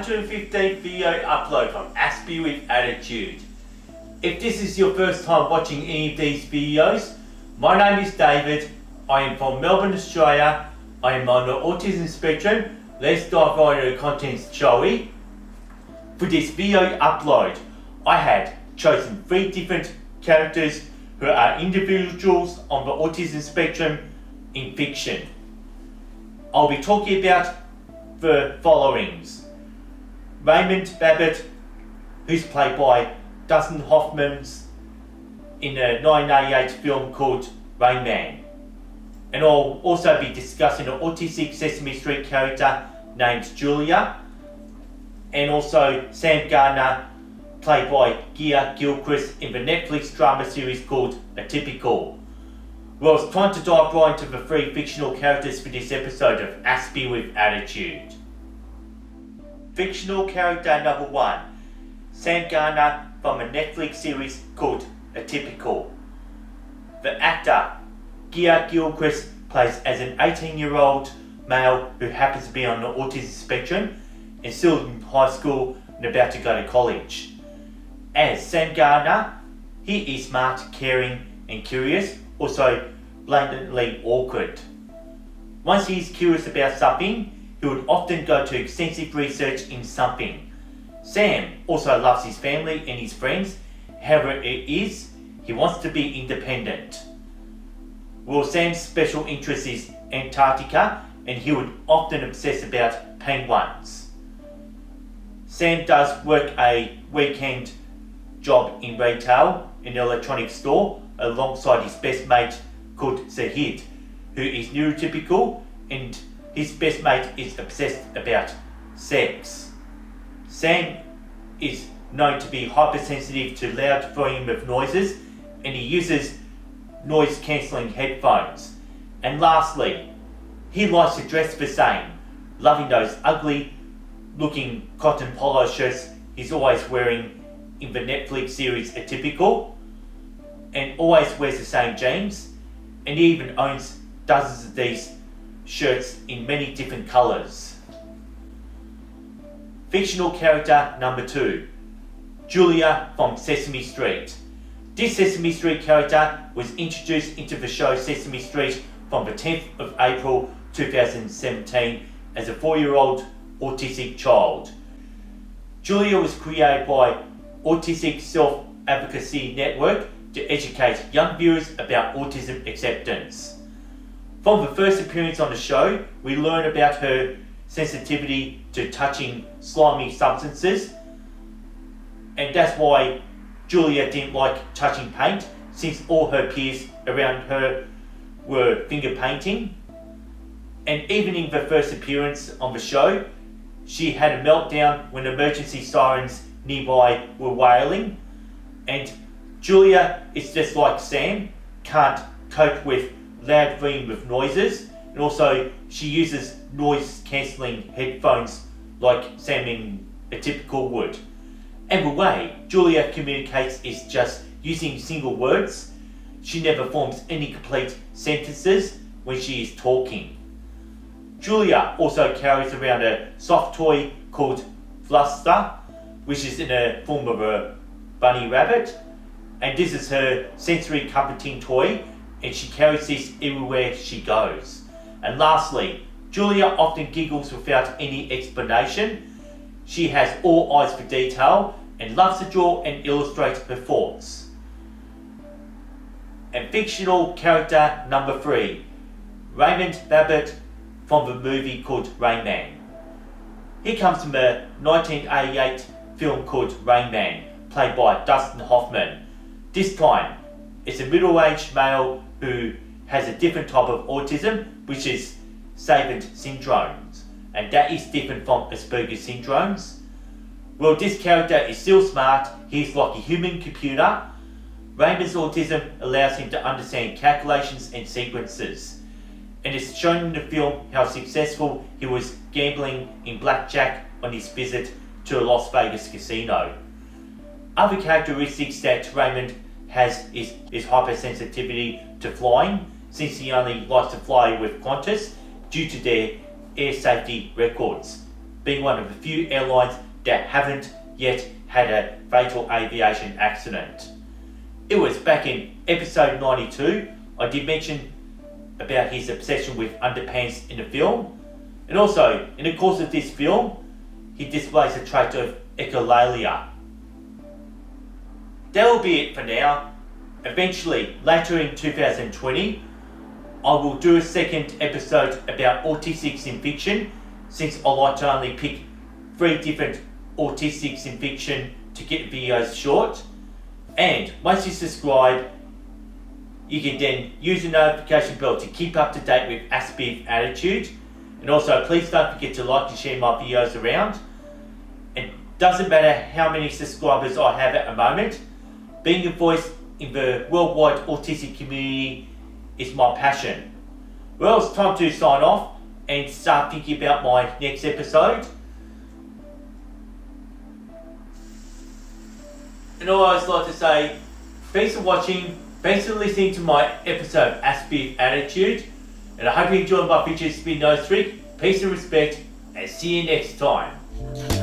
AWA-E115 video upload from Aspie with Attitude. If this is your first time watching any of these videos, my name is David. I am from Melbourne, Australia. I am on the autism spectrum. Let's dive right into the contents, shall we? For this video upload, I had chosen 3 different characters who are individuals on the autism spectrum in fiction. I'll be talking about the followings: Raymond Babbitt, who's played by Dustin Hoffman in a 1988 film called Raymond. And I'll also be discussing an autistic Sesame Street character named Julia, and also Sam Gardner, played by Gia Gilchrist in the Netflix drama series called Atypical. Well, it's time to dive right into the 3 fictional characters for this episode of Aspie with Attitude. Fictional character number 1, Sam Gardner from a Netflix series called Atypical. The actor Gia Gilchrist plays as an 18-year-old male who happens to be on the autism spectrum and still in high school and about to go to college. As Sam Gardner, he is smart, caring and curious, also blatantly awkward. Once he is curious about something, he would often go to extensive research in something. Sam also loves his family and his friends, however it is, he wants to be independent. Well, Sam's special interest is Antarctica, and he would often obsess about penguins. Sam does work a weekend job in retail in an electronics store alongside his best mate called Zahid, who is neurotypical, and his best mate is obsessed about sex. Sam is known to be hypersensitive to loud volume of noises, and he uses noise cancelling headphones. And lastly, he likes to dress the same, loving those ugly looking cotton polo shirts he's always wearing in the Netflix series Atypical, and always wears the same jeans, and he even owns dozens of these shirts in many different colours. Fictional character number 2, Julia from Sesame Street. This Sesame Street character was introduced into the show Sesame Street from the 10th of April 2017 as a 4-year-old autistic child. Julia was created by Autistic Self-Advocacy Network to educate young viewers about autism acceptance. From the first appearance on the show, we learn about her sensitivity to touching slimy substances, and that's why Julia didn't like touching paint, since all her peers around her were finger painting. And even in the first appearance on the show, she had a meltdown when emergency sirens nearby were wailing. And Julia is just like Sam, can't cope with loud volume of noises, and also she uses noise cancelling headphones like Sam in Atypical would. And the way Julia communicates is just using single words. She never forms any complete sentences when she is talking. Julia also carries around a soft toy called Fluster, which is in a form of a bunny rabbit, and this is her sensory comforting toy, and she carries this everywhere she goes. And lastly, Julia often giggles without any explanation. She has all eyes for detail and loves to draw and illustrate her thoughts. And fictional character number 3, Raymond Babbitt from the movie called Raymond. He comes from a 1988 film called Raymond, played by Dustin Hoffman. This time, it's a middle-aged male who has a different type of autism, which is Savant syndrome, and that is different from Asperger's syndromes. Well, this character is still smart. He's like a human computer. Raymond's autism allows him to understand calculations and sequences, and it's shown in the film how successful he was gambling in blackjack on his visit to a Las Vegas casino. Other characteristics that Raymond has is hypersensitivity to flying, since he only likes to fly with Qantas due to their air safety records. being one of the few airlines that haven't yet had a fatal aviation accident. It was back in episode 92, I did mention about his obsession with underpants in the film, and also in the course of this film, he displays a trait of echolalia. That will be it for now. Eventually, later in 2020, I will do a second episode about autistics in fiction, since I like to only pick 3 different autistics in fiction to get videos short. And once you subscribe, you can then use the notification bell to keep up to date with Aspie attitude. And also, please don't forget to like and share my videos around. And doesn't matter how many subscribers I have at the moment, being a voice in the worldwide autistic community is my passion. Well, it's time to sign off and start thinking about my next episode. And I always like to say, thanks for watching, thanks for listening to my episode of Aspie Attitude, and I hope you enjoyed my feature spin nose trick. Peace and respect, and see you next time.